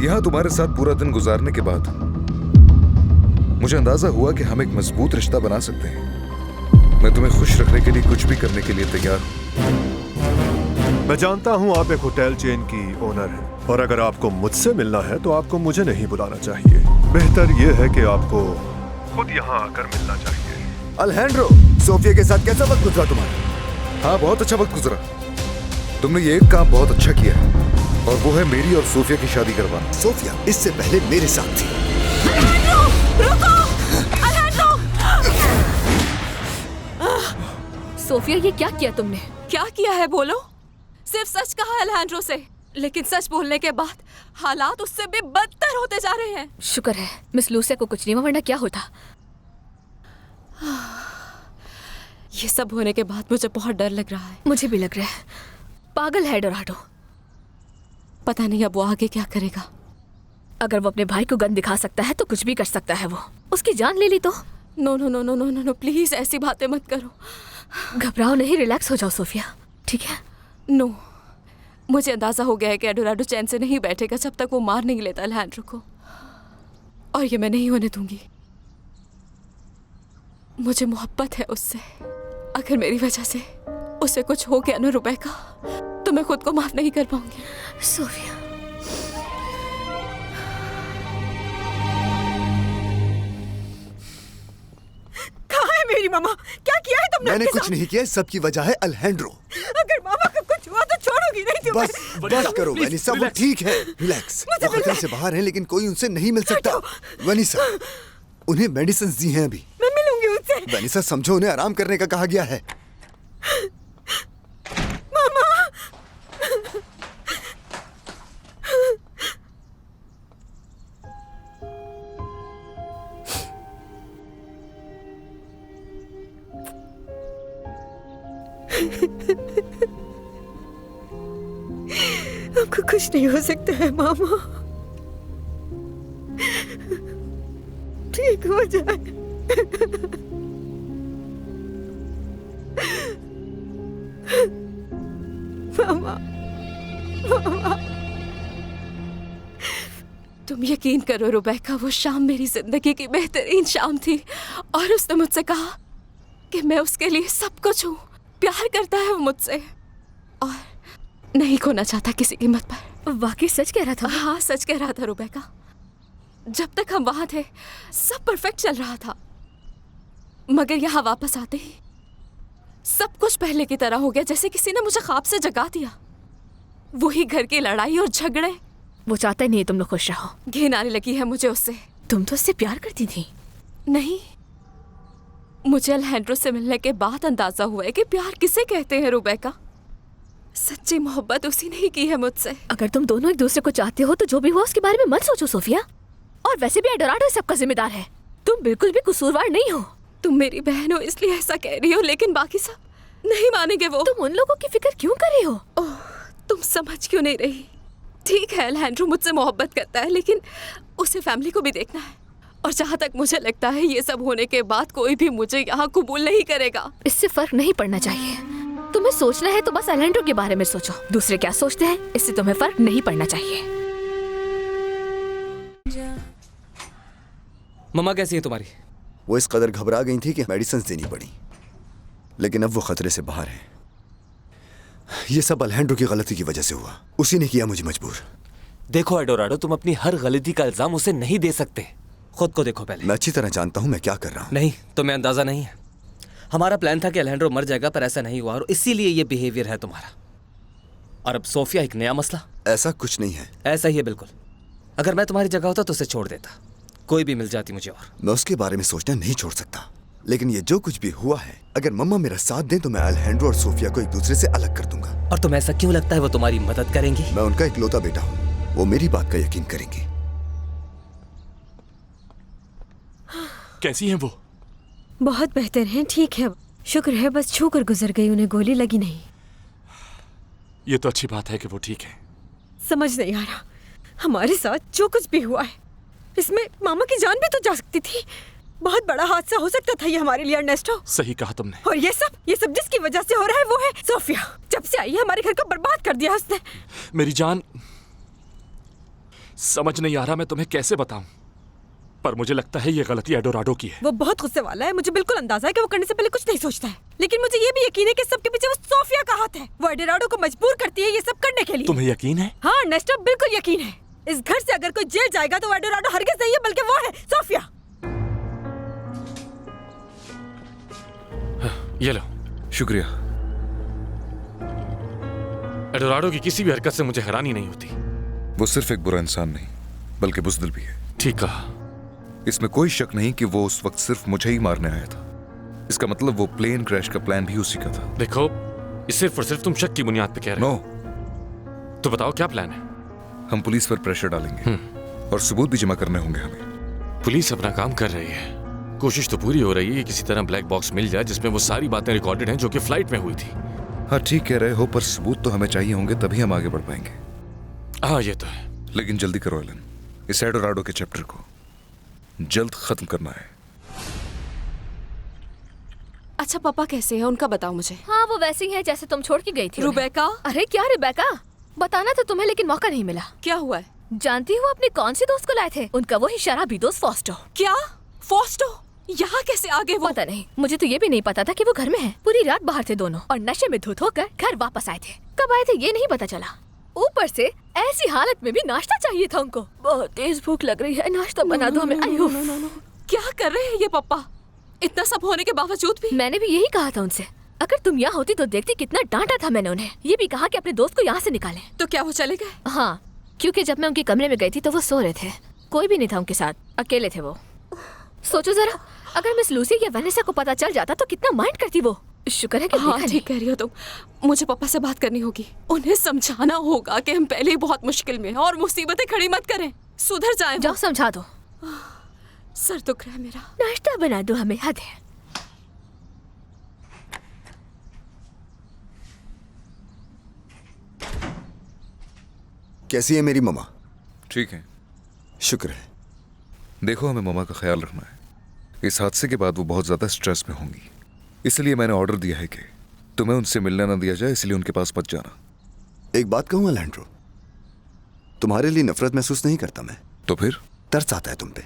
यहाँ तुम्हारे साथ पूरा दिन गुजारने के बाद मुझे अंदाजा हुआ कि हम एक मजबूत रिश्ता बना सकते हैं। मैं तुम्हें खुश रखने के लिए कुछ भी करने के लिए तैयार हूँ। मैं जानता हूँ आप एक होटल चेन की ओनर हैं और अगर आपको मुझसे मिलना है तो आपको मुझे नहीं बुलाना चाहिए। बेहतर ये है कि आपको खुद यहाँ आकर मिलना चाहिए। अल्हेंड्रो, सोफिया के साथ कैसा वक्त गुजरा तुम्हारा? हाँ, बहुत अच्छा वक्त गुजरा। तुमने ये एक काम बहुत अच्छा किया है और वो है मेरी और सोफिया की शादी करवाना। सोफिया इससे पहले मेरे साथ थी। रुको! सोफिया, ये क्या किया तुमने? क्या किया है बोलो? सिर्फ सच कहा अल्हेंड्रो से, लेकिन सच बोलने के बाद हालात उससे भी बदतर होते जा रहे हैं। शुक्र है मिस लूसिया को कुछ नहीं हुआ, वरना क्या होता। ये सब होने के बाद मुझे बहुत डर लग रहा है। मुझे भी लग रहा है। पागल है डोराडो। पता नहीं अब वो आगे क्या करेगा। अगर वो अपने भाई को गन दिखा सकता है तो कुछ भी कर सकता है। वो उसकी जान ले ली तो। No no no no no no no, please ऐसी बातें मत करो। घबराओ नहीं, रिलैक्स हो जाओ सोफिया, ठीक है? नो, मुझे अंदाजा हो गया है कि एडोराडो चैन से नहीं बैठेगा जब तक वो मार नहीं लेता अल्हेंड्रो को, और ये मैं नहीं होने दूंगी। मुझे मोहब्बत है उससे। अगर मेरी वजह से उसे कुछ हो गया ना रुबैका, तो मैं खुद को माफ नहीं कर पाऊंगी। सोफिया, कहाँ है मेरी मामा? क्या किया है तुमने? मैंने कुछ नहीं किया, सबकी वजह है अल्हेंड्रो। अगर मामा को कुछ हुआ तो छोड़ोगी नहीं तुम्हें। बस करो वनीसा, वो ठीक है। रिलैक्स। वो खतरे से बाहर हैं, लेकिन कोई उनसे नहीं मिल सकता। वनीसा, उन्हें मेडिसिन दी हैं अभी। मैं मिलूंगी उनसे। वनीसा समझो, उन्हें आराम करने का कहा गया है। मामा, आपको कुछ नहीं हो सकता है मामा। ठीक हो जाए। मामा, मामा। तुम यकीन करो रुबैका, वो शाम मेरी जिंदगी की बेहतरीन शाम थी, और उसने मुझसे कहा कि मैं उसके लिए सब कुछ हूँ। प्यार करता है वो मुझसे और नहीं खोना चाहता किसी कीमत पर। वाकई सच कह रहा था? हाँ, सच कह रहा था रुबैका। जब तक हम वहां थे सब परफेक्ट चल रहा था, मगर यहाँ वापस आते ही सब कुछ पहले की तरह हो गया, जैसे किसी ने मुझे ख्वाब से जगा दिया। वही घर की लड़ाई और झगड़े। वो चाहता ही नहीं तुम लोग खुश रहो। घिन आने लगी है मुझे उससे। तुम तो उससे प्यार करती थी। नहीं, मुझे अल्हेंड्रो से मिलने के बाद अंदाजा हुआ है कि प्यार किसे कहते हैं रुबैका। सच्ची मोहब्बत उसी ने ही की है मुझसे। अगर तुम दोनों एक दूसरे को चाहते हो तो जो भी हुआ उसके बारे में मत सोचो सोफिया। और वैसे भी एडोराडो सबका जिम्मेदार है, तुम बिल्कुल भी कसूरवार नहीं हो। तुम मेरी बहन हो इसलिए ऐसा कह रही हो, लेकिन बाकी सब नहीं मानेंगे। वो तुम उन लोगों की फिक्र क्यों कर रही हो? ओह, तुम समझ क्यों नहीं रही? ठीक है, अल्हेंड्रो मुझसे मोहब्बत करता है, लेकिन उसे फैमिली को भी देखना है। और जहाँ तक मुझे लगता है ये सब होने के बाद कोई भी मुझे यहाँ कबूल नहीं करेगा। इससे फर्क नहीं पड़ना चाहिए। तुम्हें सोचना है तो बस अल्हेंड्रो के बारे में सोचो। दूसरे क्या सोचते हैं इससे तुम्हें फर्क नहीं पड़ना चाहिए। मम्मा कैसी है तुम्हारी? वो इस कदर घबरा गई थी कि मेडिसिन देनी पड़ी, लेकिन अब वो खतरे से बाहर है। ये सब अल्हेंड्रो की गलती की वजह से हुआ। उसी ने किया मुझे मजबूर। देखो एडोराडो, तुम अपनी हर गलती का इल्जाम उसे नहीं दे सकते। खुद को देखो पहले। मैं अच्छी तरह जानता हूँ मैं क्या कर रहा हूँ। नहीं, तुम्हें अंदाजा नहीं है। हमारा प्लान था कि अल्हेंड्रो मर जाएगा, पर ऐसा नहीं हुआ और इसीलिए ये बिहेवियर है तुम्हारा। और अब सोफिया एक नया मसला। ऐसा कुछ नहीं है। ऐसा ही है बिल्कुल। अगर मैं तुम्हारी जगह होता तो उसे छोड़ देता, कोई भी मिल जाती मुझे। और मैं उसके बारे में सोचना नहीं छोड़ सकता, लेकिन ये जो कुछ भी हुआ है, अगर मम्मा मेरा साथ दें तो मैं अल्हेंड्रो और सोफिया को एक दूसरे से अलग कर दूंगा। और तुम्हें ऐसा क्यों लगता है वो तुम्हारी मदद करेंगी? मैं उनका इकलौता बेटा हूँ, वो मेरी बात का यकीन करेंगे। कैसी हैं वो? बहुत बेहतर हैं, ठीक है, शुक्र है। बस छू कर गुजर गई, उन्हें गोली लगी नहीं। ये तो अच्छी बात है कि वो ठीक है। समझ नहीं आ रहा, हमारे साथ जो कुछ भी हुआ है इसमें मामा की जान भी तो जा सकती थी। बहुत बड़ा हादसा हो सकता था ये हमारे लिए अर्नेस्टो। सही कहा तुमने। और ये सब जिसकी वजह से हो रहा है वो है सोफिया। जब से आई है हमारे घर को बर्बाद कर दिया उसने। मेरी जान, समझ नहीं आ रहा मैं तुम्हें कैसे बताऊं, पर मुझे लगता है ये गलती एडोराडो की है। वो बहुत गुस्से वाला है, मुझे बिल्कुल अंदाजा है कि वो करने से पहले कुछ नहीं सोचता है, लेकिन मुझे ये भी यकीन है कि सबके पीछे वो सोफिया का हाथ है। वो एडोराडो को मजबूर करती है ये सब करने के लिए। तुम्हें यकीन है? हाँ नेस्टो, बिल्कुल यकीन है। इस घर से अगर कोई जेल जाएगा तो वो एडोराडो हरगिज नहीं है, बल्कि वो है सोफिया। ये लो। शुक्रिया। एडोराडो की किसी भी हरकत से मुझे हैरानी नहीं होती। वो सिर्फ एक बुरा इंसान नहीं बल्कि बुज़दिल भी है। ठीक कहा। इसमें कोई शक नहीं कि वो उस वक्त सिर्फ मुझे ही मारने आया था। इसका मतलब वो प्लेन क्रैश का प्लान भी उसी का था। देखो, ये सिर्फ और सिर्फ तुम शक की बुनियाद पे कह रहे हो। तो बताओ क्या प्लान है? हम पुलिस पर प्रेशर डालेंगे और सबूत भी जमा करने होंगे हमें। पुलिस अपना काम कर रही है, कोशिश तो पूरी हो रही है कि किसी तरह ब्लैक बॉक्स मिल जाए जिसमें वो सारी बातें रिकॉर्डेड हैं जो कि फ्लाइट में हुई थी। हाँ ठीक कह रहे हो, पर सबूत तो हमें चाहिए होंगे, तभी हम आगे बढ़ पाएंगे। हाँ ये तो है। लेकिन जल्दी करो एलन, इस एडोराडो के चैप्टर को जल्द खत्म करना है। अच्छा पापा कैसे हैं, उनका बताओ मुझे। हाँ वो वैसी है जैसे तुम छोड़ के गई थी उन्हें। रुबेका? अरे क्या रुबेका, बताना तो तुम्हें लेकिन मौका नहीं मिला। क्या हुआ है? जानती हो अपने कौन से दोस्त को लाए थे? उनका वही शराबी दोस्त फॉस्टो। क्या? फॉस्टो यहाँ कैसे आ गए वो? पता नहीं, मुझे तो ये भी नहीं पता था कि वो घर में है। पूरी रात बाहर थे दोनों और नशे में धुत होकर घर वापस आए थे। कब आए थे ये नहीं पता चला। ऊपर से ऐसी हालत में भी नाश्ता चाहिए था उनको। बहुत तेज भूख लग रही है, नाश्ता बना दो हमें। आयो। क्या कर रहे हैं ये पापा? इतना सब होने के बावजूद भी? मैंने भी यही कहा था उनसे, अगर तुम यहाँ होती तो देखती कितना डांटा था मैंने उन्हें। ये भी कहा कि अपने दोस्त को यहाँ से निकालें। तो क्या वो चले गए? हाँ, क्योंकि जब मैं उनके कमरे में गई थी तो वो सो रहे थे, कोई भी नहीं था उनके साथ, अकेले थे वो। सोचो जरा, अगर मिस लूसी या वेनेसा को पता चल जाता तो कितना माइंड करती वो। शुक्र है कि हाँ देखा ठीक कह रही हो तुम। मुझे पापा से बात करनी होगी, उन्हें समझाना होगा कि हम पहले ही बहुत मुश्किल में हैं और मुसीबतें खड़ी मत करें, सुधर जाएं। जाओ समझा दो। सर दुख रहा है मेरा। नाश्ता बना दो हमें, हद है। कैसी है मेरी ममा? ठीक है, शुक्र है। देखो हमें ममा का ख्याल रखना है। इस हादसे के बाद वो बहुत ज्यादा स्ट्रेस में होंगी, इसलिए मैंने ऑर्डर दिया है कि तुम्हें उनसे मिलने ना दिया जाए, इसलिए उनके पास मत जाना। एक बात कहूँ अलैंड्रो, तुम्हारे लिए नफरत महसूस नहीं करता मैं। तो फिर? तरस आता है तुम पे।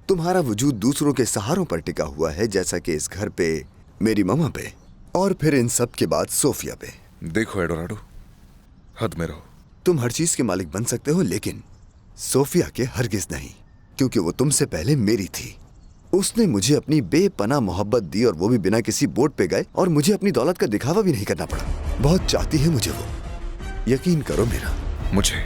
तुम्हारा वजूद दूसरों के सहारों पर टिका हुआ है, जैसा कि इस घर पे, मेरी ममा पे, और फिर इन सब के बाद सोफिया पे। देखो एडोराडो, हद में रहो। तुम हर चीज के मालिक बन सकते हो, लेकिन सोफिया के हरगिज नहीं, क्योंकि वो तुमसे पहले मेरी थी। उसने मुझे अपनी बेपनाह मोहब्बत दी, और वो भी बिना किसी बोर्ड पे गए, और मुझे अपनी दौलत का दिखावा भी नहीं करना पड़ा। बहुत चाहती है मुझे वो, यकीन करो मेरा। मुझे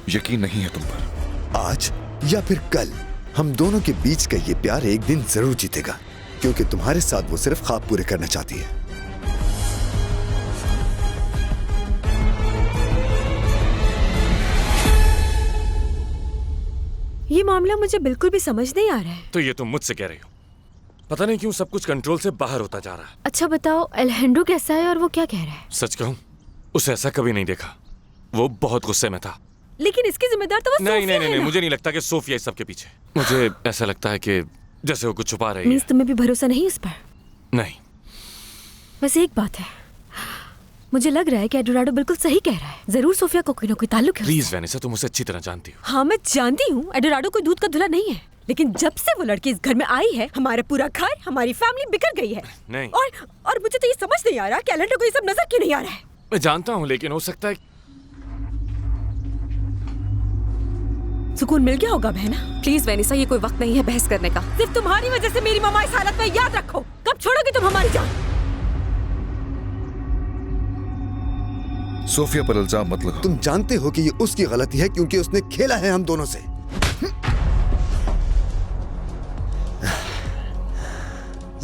यकीन नहीं है तुम पर। आज या फिर कल हम दोनों के बीच का ये प्यार एक दिन जरूर जीतेगा, क्योंकि तुम्हारे साथ वो सिर्फ ख्वाब पूरे करना चाहती है। ये मामला मुझे बिल्कुल भी समझ नहीं आ रहा है। तो ये तुम मुझसे कह रही हो? पता नहीं क्यों सब कुछ कंट्रोल से बाहर होता जा रहा है। अच्छा बताओ, अल्हेंड्रो कैसा है और वो क्या कह रहा है? सच कहूं, उसे ऐसा कभी नहीं देखा। वो बहुत गुस्से में था। लेकिन इसकी जिम्मेदार तो वो नहीं सोफिया नहीं है नहीं, ना? मुझे नहीं लगता कि सोफिया इस सब के पीछे। मुझे ऐसा लगता है कि जैसे वो कुछ छुपा रही है। मीन्स तुम्हें भी भरोसा नहीं उस पर? नहीं। बस एक बात है, मुझे लग रहा है कि एडोराडो बिल्कुल सही कह रहा है। जरूर सोफिया को कोई ना कोई ताल्लुक है उससे। प्लीज वेनेसा, तुम उसे अच्छी तरह जानती हो। हाँ मैं जानती हूँ, एडोराडो कोई दूध का धुला नहीं है, लेकिन जब से वो लड़की इस घर में आई है, हमारा पूरा घर, हमारी फैमिली बिखर गई है। नहीं। और मुझे तो ये समझ नहीं आ रहा कि एलेंड्रो को ये सब नजर क्यों नहीं आ रहा है। मैं जानता हूँ, लेकिन हो सकता है। सुकून मिल गया होगा बहना। प्लीज वेनिसा, ये कोई वक्त नहीं है बहस करने का। सिर्फ तुम्हारी वजह से मेरी मम्मा इस हालत में। याद रखो, कब छोड़ोगी तुम हमारी जान? सोफिया पर इल्जाम मत लगाओ। तुम जानते हो कि ये उसकी गलती है, क्योंकि उसने खेला है हम दोनों से।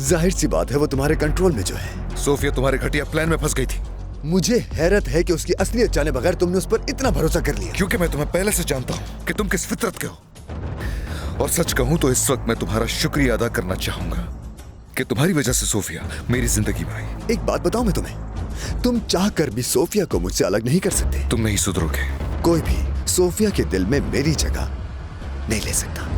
जाहिर सी बात है वो तुम्हारे कंट्रोल में जो है। सोफिया तुम्हारे घटिया प्लान में फंस गई थी। मुझे हैरत है कि उसकी असलियत जाने बगैर तुमने उस पर इतना भरोसा कर लिया। क्योंकि मैं तुम्हें पहले से जानता हूं कि तुम किस फितरत के हो। और सच कहूं तो इस वक्त मैं तुम्हारा शुक्रिया अदा करना चाहूंगा कि तुम्हारी वजह से सोफिया मेरी जिंदगी में आई। एक बात बताऊं मैं तुम्हें, तुम चाह कर भी सोफिया को मुझसे अलग नहीं कर सकते। तुम नहीं सुधरोगे। कोई भी सोफिया के दिल में मेरी जगह नहीं ले सकता।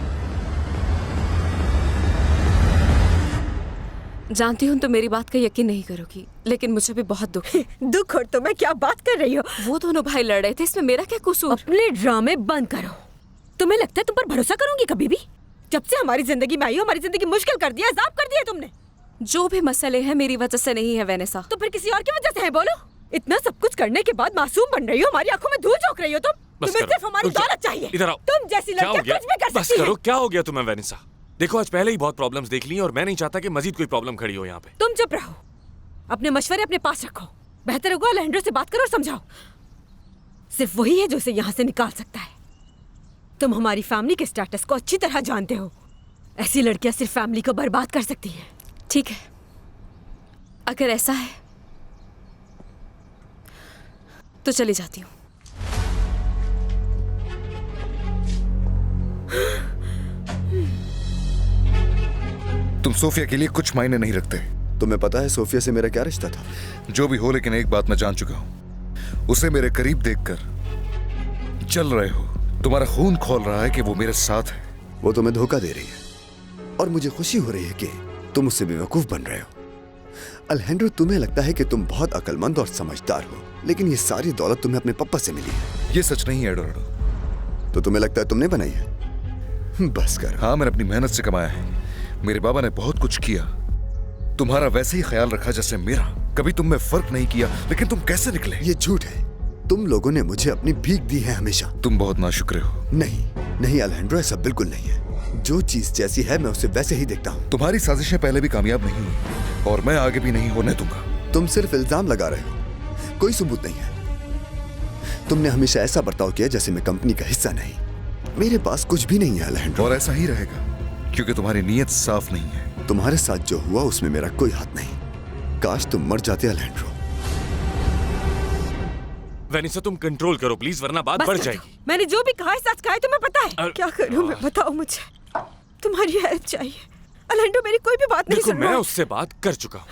जानती हूँ तो मेरी बात का यकीन नहीं करोगी, लेकिन मुझे भी बहुत दुख है। दुख और तुम्हें क्या बात कर रही हो? वो दोनों भाई लड़ रहे थे, इसमें मेरा क्या कसूर? अपने ड्रामे बंद करो। तुम्हें लगता है तुम पर भरोसा करूंगी कभी भी? जब से हमारी जिंदगी में आई हो, हमारी जिंदगी मुश्किल कर दिया, अजाब कर दिया तुमने। जो भी मसले हैं मेरी वजह से नहीं है वेनेसा। तो फिर किसी और की वजह से है? बोलो। इतना सब कुछ करने के बाद मासूम बन रही हो, हमारी आंखों में धूल झोंक रही हो तुम। तुम्हें सिर्फ हमारी दौलत चाहिए। इधर आओ। तुम जैसी लड़कियां कुछ भी कर बस सकती करो, हैं। क्या हो गया तुम्हें वेनिसा? देखो आज पहले ही बहुत प्रॉब्लम्स देख ली और मैं नहीं चाहता कि मजीद कोई प्रॉब्लम खड़ी हो यहाँ पे। तुम चुप रहो, अपने मशवरे अपने पास रखो। बेहतर होगा अलejandro से बात करो और समझाओ। सिर्फ वही है जो उसे यहाँ से निकाल सकता है। तुम हमारी फैमिली के स्टेटस को अच्छी तरह जानते हो। ऐसी लड़कियां सिर्फ फैमिली को बर्बाद कर सकती हैं। ठीक है, अगर ऐसा है तो चली जाती हूँ। तुम सोफिया के लिए कुछ मायने नहीं रखते। तुम्हें पता है सोफिया से मेरा क्या रिश्ता था? जो भी हो, लेकिन एक बात मैं जान चुका हूं। उसे मेरे करीब देखकर चल रहे हो। तुम्हारा खून खोल रहा है कि वो मेरे साथ है। वो तुम्हें धोखा दे रही है और मुझे खुशी हो रही है कि तुम उससे बेवकूफ बन रहे हो। अलejandro, तुम्हें लगता है कि तुम बहुत अक्लमंद और समझदार हो, लेकिन ये सारी दौलत तुम्हें अपने पापा से मिली है। ये सच नहीं है एडोराडो। तो तुम्हें लगता है तुमने बनाई है? बस कर। हाँ, मैंने अपनी मेहनत से कमाया है। मेरे बाबा ने बहुत कुछ किया, तुम्हारा वैसे ही ख्याल रखा जैसे मेरा। कभी तुम में फर्क नहीं किया, लेकिन तुम कैसे निकले? ये झूठ है। तुम लोगों ने मुझे अपनी भीख दी है हमेशा। तुम बहुत नाशुक्र हो। नहीं अलejandro, ऐसा बिल्कुल नहीं है। जो चीज जैसी है मैं उसे वैसे ही देखता हूँ। तुम्हारी साजिशें पहले भी कामयाब नहीं हुई और मैं आगे भी नहीं होने दूंगा। तुम सिर्फ इल्जाम लगा रहे हो, कोई सबूत नहीं है। तुमने हमेशा ऐसा बर्ताव किया जैसे मैं कंपनी का हिस्सा नहीं। मेरे पास कुछ भी नहीं है अलejandro। और ऐसा ही रहेगा क्योंकि तुम्हारी नीयत साफ नहीं है। तुम्हारे साथ जो हुआ उसमें मेरा कोई हाथ नहीं। काश तुम मर जाते अलejandro। वेनिसा तुम कंट्रोल करो प्लीज, वरना बात बस बढ़ कर दो। जाएगी। मैंने जो भी कहा है सच कहा है, तुम्हें पता है। क्या करूं मैं, बताओ मुझे। तुम्हारी हेल्प चाहिए। अलejandro मेरी कोई भी बात नहीं देखो सुन मैं रहा। उससे बात कर चुका हूँ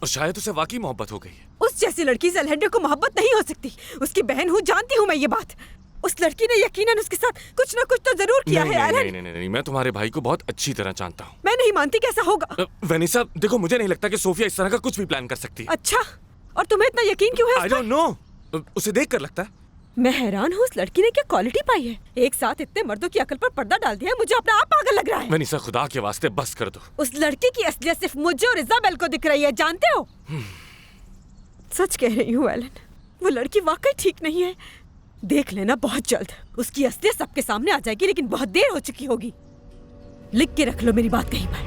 और शायद उसे वाकई मोहब्बत हो गई है। उस जैसी लड़की से अलejandro को मोहब्बत नहीं हो सकती। उसकी बहन हूँ, जानती हूँ मैं ये बात। उस लड़की ने यकीनन उसके साथ कुछ ना कुछ तो जरूर किया नहीं, है। नहीं, नहीं, नहीं, नहीं, मैं तुम्हारे भाई को बहुत अच्छी तरह जानता हूँ। मैं नहीं मानती, कैसा होगा? वेनिसा देखो, मुझे नहीं लगता कि सोफिया इस तरह का कुछ भी प्लान कर सकती है। अच्छा, और तुम्हें इतना यकीन क्यों है आई उस पर? डोंट नो, उसे देख कर लगता है। मैं हैरान हूँ, उस लड़की ने क्या क्वालिटी पाई है। एक साथ इतने मर्दों की अकल पर पर्दा डाल दिया है। मुझे अपना आप पागल लग रहा है। वेनिसा खुदा के वास्ते बस कर दो। उस लड़की की असलियत सिर्फ मुझे और इजाबेल को दिख रही है, जानते हो? सच कह रही हूँ एलन, वो लड़की वाकई ठीक नहीं है। देख लेना बहुत जल्द उसकी असलियत सबके सामने आ जाएगी, लेकिन बहुत देर हो चुकी होगी। लिख के रख लो मेरी बात कहीं पर।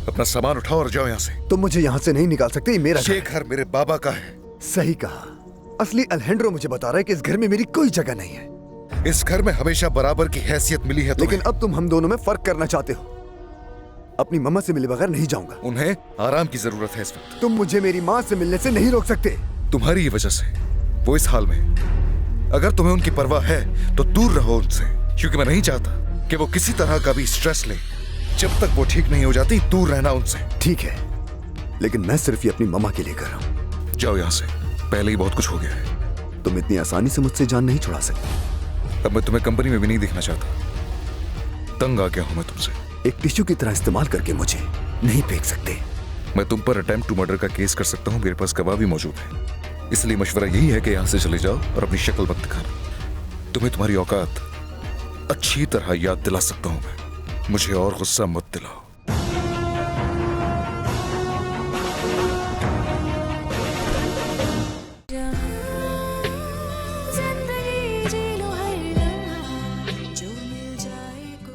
अपना सामान उठाओ और जाओ यहाँ से। तुम मुझे यहाँ से नहीं निकाल सकते, ये मेरा ये घर मेरे बाबा का है। सही कहा। असली अलejandro मुझे बता रहा है कि इस घर में मेरी कोई जगह नहीं है। इस घर में हमेशा बराबर की हैसियत मिली है तुम्हें। लेकिन अब तुम हम दोनों में फर्क करना चाहते हो। अपनी मम्मा से मिले बगैर नहीं जाऊंगा। उन्हें आराम की जरूरत है इस वक्त। तुम मुझे मेरी माँ से मिलने से नहीं रोक सकते। तुम्हारी ही वजह से वो इस हाल में। अगर तुम्हें उनकी परवाह है तो दूर रहो उनसे, क्योंकि मैं नहीं चाहता कि वो किसी तरह का भी स्ट्रेस ले। जब तक वो ठीक नहीं हो जाती, दूर रहना उनसे। ठीक है, लेकिन मैं सिर्फ ये अपनी मम्मा के लिए कर रहा हूँ। जाओ यहाँ से, पहले ही बहुत कुछ हो गया है। तुम इतनी आसानी से मुझसे जान नहीं छुड़ा सकते। अब मैं तुम्हें कंपनी में भी नहीं देखना चाहता। तंग आ गया हूं मैं तुमसे। एक टिश्यू की तरह इस्तेमाल करके मुझे नहीं फेंक सकते। मैं तुम पर अटेम्प्ट टू मर्डर का केस कर सकता हूँ। मेरे पास गवाह भी मौजूद है। इसलिए मशवरा यही है कि यहाँ से चले जाओ और अपनी शक्ल मत दिखाना। तुम्हें तुम्हारी औकात अच्छी तरह याद दिला सकता हूँ मैं। मुझे और गुस्सा मत दिलाओ।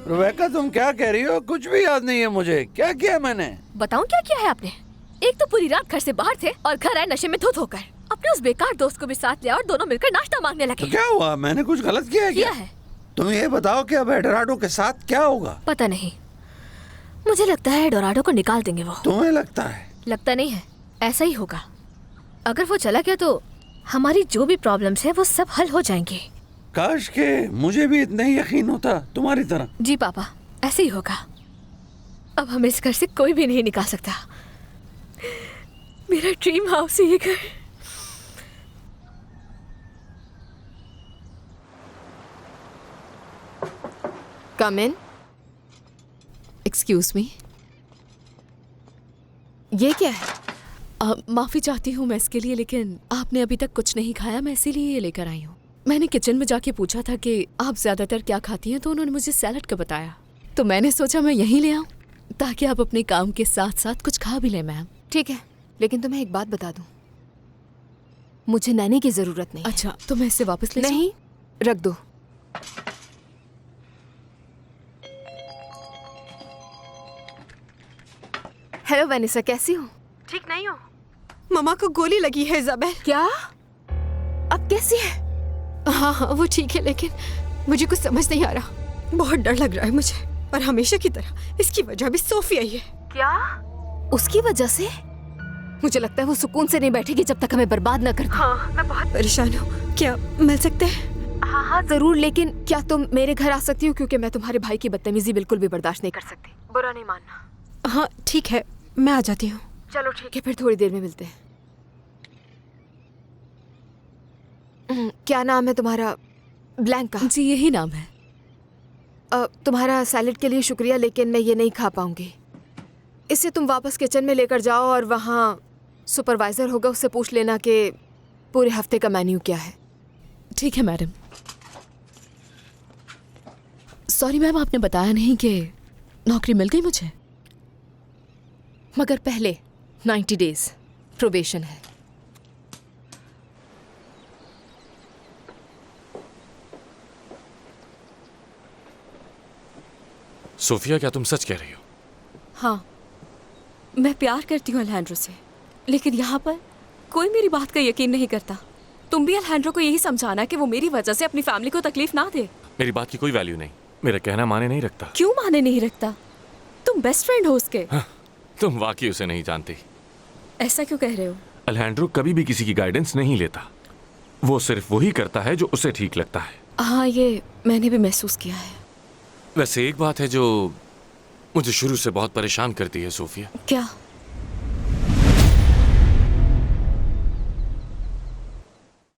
रुबैका, तुम क्या कह रही हो? कुछ भी याद नहीं है मुझे। क्या किया मैंने? बताऊं क्या किया है आपने? एक तो पूरी रात घर से बाहर थे और घर आए नशे में धुत होकर। अपने उस बेकार दोस्त को भी साथ लिया और दोनों मिलकर नाश्ता मांगने लगे। तो क्या हुआ? मैंने कुछ गलत किया है किया क्या? है। तुम ये बताओ कि अब एडोराडो के साथ क्या होगा? पता नहीं, मुझे लगता है डोराडो को निकाल देंगे वो। तुम्हें लगता है? लगता नहीं है, ऐसा ही होगा। अगर वो चला गया तो हमारी जो भी प्रॉब्लम्स है वो सब हल हो जाएंगे। काश के मुझे भी इतना ही यकीन होता तुम्हारी तरह। जी पापा, ऐसे ही होगा। अब हमें इस घर से कोई भी नहीं निकाल सकता। मेरा ड्रीम हाउस है ये घर। कम इन। एक्सक्यूज मी, ये क्या है? माफी चाहती हूँ मैं इसके लिए, लेकिन आपने अभी तक कुछ नहीं खाया, मैं इसीलिए ये लेकर आई हूँ। मैंने किचन में जाके पूछा था कि आप ज्यादातर क्या खाती हैं, तो उन्होंने मुझे सैलड का बताया। तो मैंने सोचा मैं यहीं ले आऊं ताकि आप अपने काम के साथ साथ कुछ खा भी लें मैम। ठीक है, लेकिन तुम्हें एक बात बता दूं, मुझे नैनी की जरूरत नहीं है। अच्छा, तो मैं इसे वापस ले जाऊं? नहीं, रख दो। हेलो वेनिसा, कैसी हो? ठीक नहीं हो? मम्मा को गोली लगी है इजाबेल। क्या? अब कैसी है? हाँ हाँ वो ठीक है, लेकिन मुझे कुछ समझ नहीं आ रहा। बहुत डर लग रहा है मुझे, और हमेशा की तरह इसकी वजह भी सोफिया ही है। क्या? उसकी वजह से? मुझे लगता है वो सुकून से नहीं बैठेगी जब तक हमें बर्बाद न कर दे। हाँ, मैं बहुत परेशान हूँ। क्या मिल सकते हैं? हाँ हाँ जरूर, लेकिन क्या तुम मेरे घर आ सकती हो? क्योंकि मैं तुम्हारे भाई की बदतमीजी बिल्कुल भी बर्दाश्त नहीं कर सकती। बुरा नहीं मानना। हाँ ठीक है, मैं आ जाती हूँ। चलो ठीक है, फिर थोड़ी देर में मिलते हैं। क्या नाम है तुम्हारा? ब्लैंका। जी यही नाम है। तुम्हारा सैलेड के लिए शुक्रिया, लेकिन मैं ये नहीं खा पाऊंगी। इसे तुम वापस किचन में लेकर जाओ और वहाँ सुपरवाइजर होगा, उससे पूछ लेना कि पूरे हफ्ते का मेन्यू क्या है। ठीक है मैडम। सॉरी मैम, आपने बताया नहीं कि नौकरी मिल गई मुझे। मगर पहले 90 डेज प्रोबेशन है। सोफिया, क्या तुम सच कह रही हो? हाँ, मैं प्यार करती हूँ अल्हेंड्रो से, लेकिन यहाँ पर कोई मेरी बात का यकीन नहीं करता। तुम भी अल्हेंड्रो को यही समझाना कि वो मेरी वजह से अपनी फैमिली को तकलीफ ना दे। मेरी बात की कोई वैल्यू नहीं, मेरा कहना माने नहीं रखता। क्यों माने नहीं रखता? तुम बेस्ट फ्रेंड हो उसके। हाँ, तुम वाकई उसे नहीं जानती। ऐसा क्यों कह रहे हो? अल्हेंड्रो कभी भी किसी की गाइडेंस नहीं लेता, वो सिर्फ वही करता है जो उसे ठीक लगता है। हाँ, ये मैंने भी महसूस किया है। वैसे एक बात है जो मुझे शुरू से बहुत परेशान करती है सोफिया। क्या?